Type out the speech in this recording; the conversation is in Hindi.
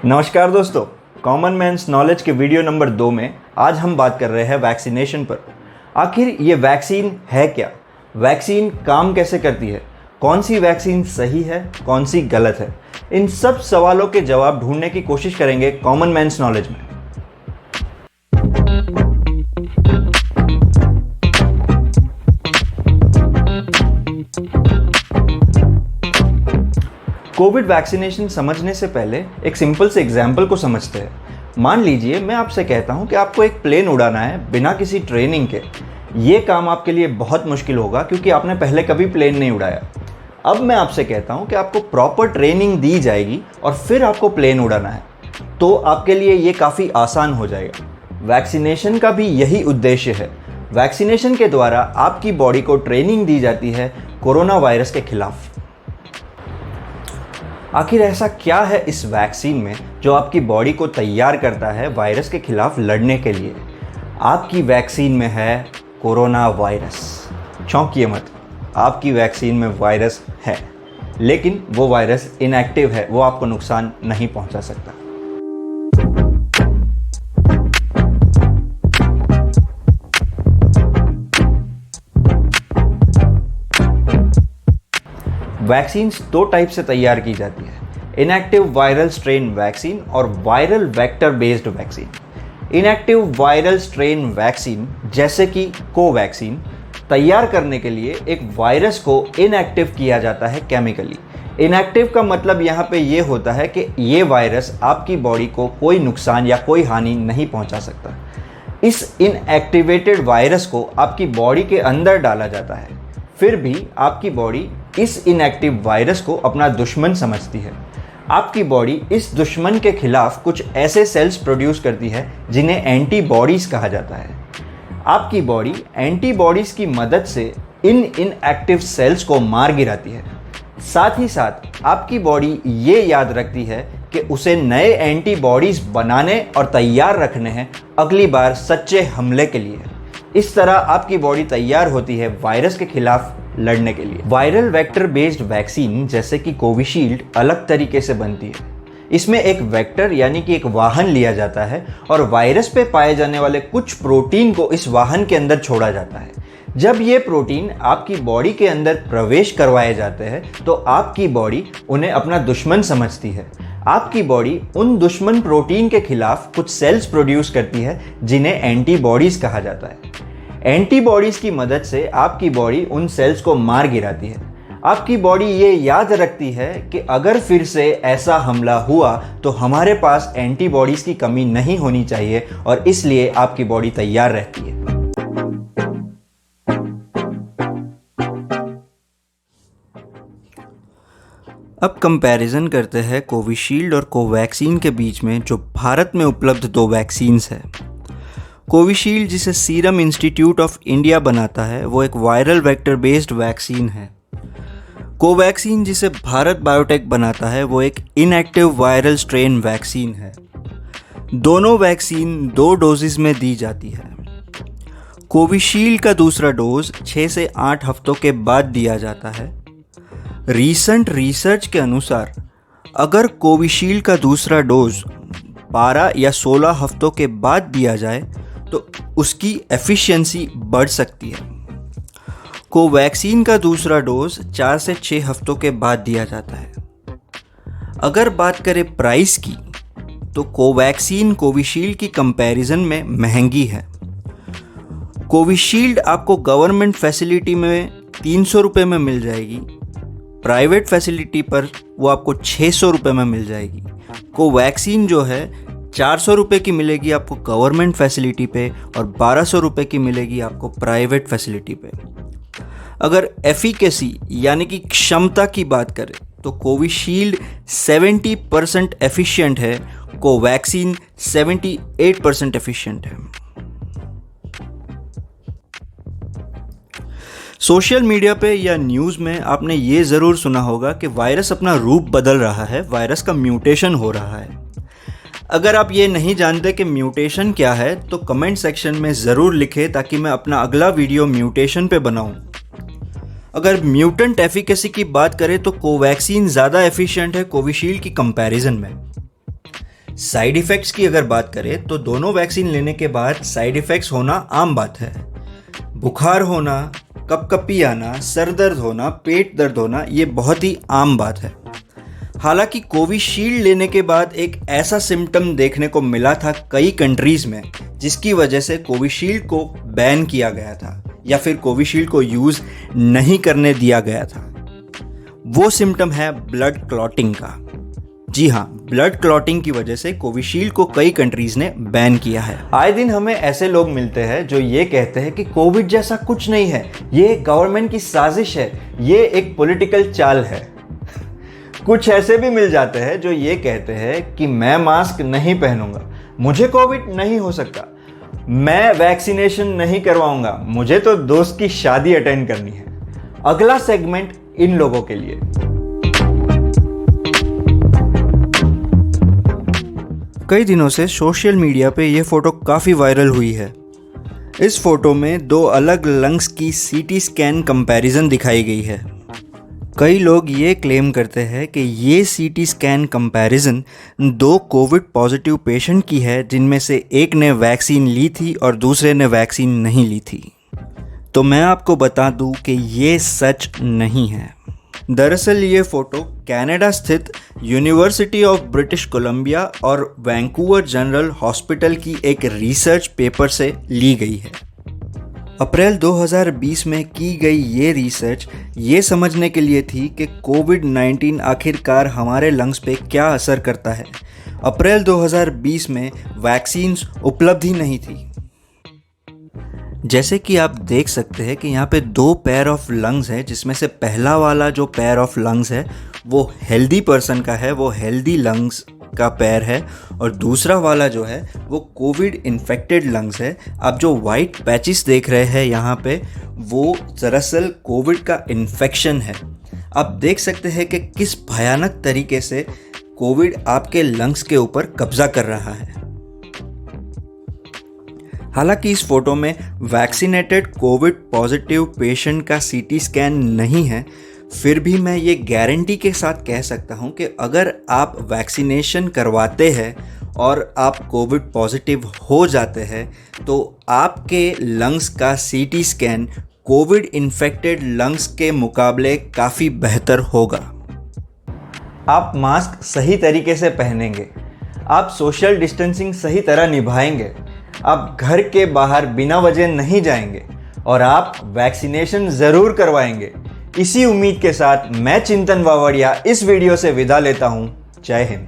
नमस्कार दोस्तों, कॉमन मैन्स नॉलेज के वीडियो नंबर 2 में आज हम बात कर रहे हैं वैक्सीनेशन पर। आखिर ये वैक्सीन है क्या? वैक्सीन काम कैसे करती है? कौन सी वैक्सीन सही है, कौन सी गलत है? इन सब सवालों के जवाब ढूंढने की कोशिश करेंगे कॉमन मैन्स नॉलेज में। कोविड वैक्सीनेशन समझने से पहले एक सिंपल से एग्जाम्पल को समझते हैं। मान लीजिए मैं आपसे कहता हूं कि आपको एक प्लेन उड़ाना है बिना किसी ट्रेनिंग के। ये काम आपके लिए बहुत मुश्किल होगा क्योंकि आपने पहले कभी प्लेन नहीं उड़ाया। अब मैं आपसे कहता हूं कि आपको प्रॉपर ट्रेनिंग दी जाएगी और फिर आपको प्लेन उड़ाना है, तो आपके लिए ये काफ़ी आसान हो जाएगा। वैक्सीनेशन का भी यही उद्देश्य है। वैक्सीनेशन के द्वारा आपकी बॉडी को ट्रेनिंग दी जाती है कोरोना वायरस के खिलाफ। आखिर ऐसा क्या है इस वैक्सीन में जो आपकी बॉडी को तैयार करता है वायरस के खिलाफ लड़ने के लिए? आपकी वैक्सीन में है कोरोना वायरस। चौंकिए मत, आपकी वैक्सीन में वायरस है, लेकिन वो वायरस इनएक्टिव है, वो आपको नुकसान नहीं पहुंचा सकता। वैक्सीन दो टाइप से तैयार की जाती है, इनएक्टिव वायरल स्ट्रेन वैक्सीन और viral vector based vaccine. Inactive viral strain vaccine जैसे कि कोवैक्सीन तैयार करने के लिए एक वायरस को इनएक्टिव किया जाता है केमिकली। इनएक्टिव का मतलब यहाँ पे ये होता है कि ये वायरस आपकी बॉडी को कोई नुकसान या कोई हानि नहीं पहुँचा सकता। इस इनएक्टिवेटेड वायरस को आपकी बॉडी के अंदर डाला जाता है, फिर भी आपकी बॉडी इस इनएक्टिव वायरस को अपना दुश्मन समझती है। आपकी बॉडी इस दुश्मन के खिलाफ कुछ ऐसे सेल्स प्रोड्यूस करती है जिन्हें एंटीबॉडीज़ कहा जाता है। आपकी बॉडी एंटीबॉडीज़ की मदद से इन इनएक्टिव सेल्स को मार गिराती है। साथ ही साथ आपकी बॉडी ये याद रखती है कि उसे नए एंटीबॉडीज़ बनाने और तैयार रखने हैं अगली बार सच्चे हमले के लिए। इस तरह आपकी बॉडी तैयार होती है वायरस के खिलाफ लड़ने के लिए। वायरल वेक्टर बेस्ड वैक्सीन जैसे कि कोविशील्ड अलग तरीके से बनती है। इसमें एक वेक्टर यानी कि एक वाहन लिया जाता है और वायरस पे पाए जाने वाले कुछ प्रोटीन को इस वाहन के अंदर छोड़ा जाता है। जब ये प्रोटीन आपकी बॉडी के अंदर प्रवेश करवाए जाते हैं तो आपकी बॉडी उन्हें अपना दुश्मन समझती है। आपकी बॉडी उन दुश्मन प्रोटीन के खिलाफ कुछ सेल्स प्रोड्यूस करती है जिन्हें एंटीबॉडीज़ कहा जाता है। एंटीबॉडीज़ की मदद से आपकी बॉडी उन सेल्स को मार गिराती है। आपकी बॉडी ये याद रखती है कि अगर फिर से ऐसा हमला हुआ तो हमारे पास एंटीबॉडीज़ की कमी नहीं होनी चाहिए और इसलिए आपकी बॉडी तैयार रहती है। अब कंपैरिजन करते हैं कोविशील्ड और कोवैक्सीन के बीच में जो भारत में उपलब्ध दो वैक्सीन्स है। कोविशील्ड जिसे सीरम इंस्टीट्यूट ऑफ इंडिया बनाता है वो एक वायरल वेक्टर बेस्ड वैक्सीन है। कोवैक्सीन जिसे भारत बायोटेक बनाता है वो एक इनएक्टिव वायरल स्ट्रेन वैक्सीन है। दोनों वैक्सीन 2 डोजेस में दी जाती है। कोविशील्ड का दूसरा डोज 6 से 8 हफ्तों के बाद दिया जाता है। रीसेंट रिसर्च के अनुसार अगर कोविशील्ड का दूसरा डोज 12 या 16 हफ्तों के बाद दिया जाए तो उसकी एफिशिएंसी बढ़ सकती है। कोवैक्सीन का दूसरा डोज 4 से 6 हफ्तों के बाद दिया जाता है। अगर बात करें प्राइस की तो कोवैक्सीन कोविशील्ड की कंपैरिजन में महंगी है। कोविशील्ड आपको गवर्नमेंट फैसिलिटी में 300 रुपये में मिल जाएगी, प्राइवेट फैसिलिटी पर वो आपको 600 रुपये में मिल जाएगी। कोवैक्सीन जो है 400 रुपये की मिलेगी आपको गवर्नमेंट फैसिलिटी पे और 1200 रुपये की मिलेगी आपको प्राइवेट फैसिलिटी पे। अगर एफिकेसी यानी कि क्षमता की बात करें तो कोविशील्ड 70% एफिशिएंट है, कोवैक्सीन 78% एफिशिएंट है। सोशल मीडिया पे या न्यूज़ में आपने ये ज़रूर सुना होगा कि वायरस अपना रूप बदल रहा है, वायरस का म्यूटेशन हो रहा है। अगर आप ये नहीं जानते कि म्यूटेशन क्या है तो कमेंट सेक्शन में ज़रूर लिखें ताकि मैं अपना अगला वीडियो म्यूटेशन पे बनाऊं। अगर म्यूटेंट एफिकेसी की बात करें तो कोवैक्सीन ज़्यादा एफिशिएंट है कोविशील्ड की कंपैरिजन में। साइड इफ़ेक्ट्स की अगर बात करें तो दोनों वैक्सीन लेने के बाद साइड इफ़ेक्ट्स होना आम बात है। बुखार होना, कपकपी आना, सर दर्द होना, पेट दर्द होना, ये बहुत ही आम बात है। हालांकि कोविशील्ड लेने के बाद एक ऐसा सिम्टम देखने को मिला था कई कंट्रीज़ में, जिसकी वजह से कोविशील्ड को बैन किया गया था या फिर कोविशील्ड को यूज़ नहीं करने दिया गया था। वो सिम्टम है ब्लड क्लॉटिंग का। जी हाँ, ब्लड क्लॉटिंग की वजह से कोविशील्ड को कई कंट्रीज़ ने बैन किया है। आए दिन हमें ऐसे लोग मिलते हैं जो ये कहते हैं कि कोविड जैसा कुछ नहीं है, ये गवर्नमेंट की साजिश है, ये एक पॉलिटिकल चाल है। कुछ ऐसे भी मिल जाते हैं जो ये कहते हैं कि मैं मास्क नहीं पहनूंगा, मुझे कोविड नहीं हो सकता, मैं वैक्सीनेशन नहीं करवाऊंगा, मुझे तो दोस्त की शादी अटेंड करनी है। अगला सेगमेंट इन लोगों के लिए। कई दिनों से सोशल मीडिया पे ये फोटो काफ़ी वायरल हुई है। इस फोटो में दो अलग लंग्स की सीटी स्कैन कंपैरिजन दिखाई गई है। कई लोग ये क्लेम करते हैं कि ये सीटी स्कैन कंपैरिजन दो कोविड पॉजिटिव पेशेंट की है, जिनमें से एक ने वैक्सीन ली थी और दूसरे ने वैक्सीन नहीं ली थी। तो मैं आपको बता दूं कि ये सच नहीं है। दरअसल ये फ़ोटो कनाडा स्थित यूनिवर्सिटी ऑफ ब्रिटिश कोलंबिया और वैंकूवर जनरल हॉस्पिटल की एक रिसर्च पेपर से ली गई है। अप्रैल 2020 में की गई ये रिसर्च ये समझने के लिए थी कि कोविड-19 आखिरकार हमारे लंग्स पे क्या असर करता है। अप्रैल 2020 में वैक्सीन्स उपलब्ध ही नहीं थी। जैसे कि आप देख सकते हैं कि यहाँ पे दो पेयर ऑफ लंग्स हैं, जिसमें से पहला वाला जो पेयर ऑफ लंग्स है वो हेल्दी पर्सन का है, वो हेल्दी लंग्स का पेयर है, और दूसरा वाला जो है वो कोविड इन्फेक्टेड लंग्स है। आप जो वाइट पैचेस देख रहे हैं यहाँ पे, वो दरअसल कोविड का इन्फेक्शन है। आप देख सकते हैं कि किस भयानक तरीके से कोविड आपके लंग्स के ऊपर कब्जा कर रहा है। हालांकि इस फोटो में वैक्सीनेटेड कोविड पॉजिटिव पेशेंट का सीटी स्कैन नहीं है, फिर भी मैं ये गारंटी के साथ कह सकता हूँ कि अगर आप वैक्सीनेशन करवाते हैं और आप कोविड पॉजिटिव हो जाते हैं तो आपके लंग्स का CT scan Covid infected lungs के मुकाबले काफ़ी बेहतर होगा। आप मास्क सही तरीके से पहनेंगे, आप सोशल डिस्टेंसिंग सही तरह निभाएंगे, आप घर के बाहर बिना वजह नहीं जाएंगे और आप वैक्सीनेशन ज़रूर करवाएंगे। इसी उम्मीद के साथ मैं चिंतन वावड़िया इस वीडियो से विदा लेता हूँ। जय हिंद।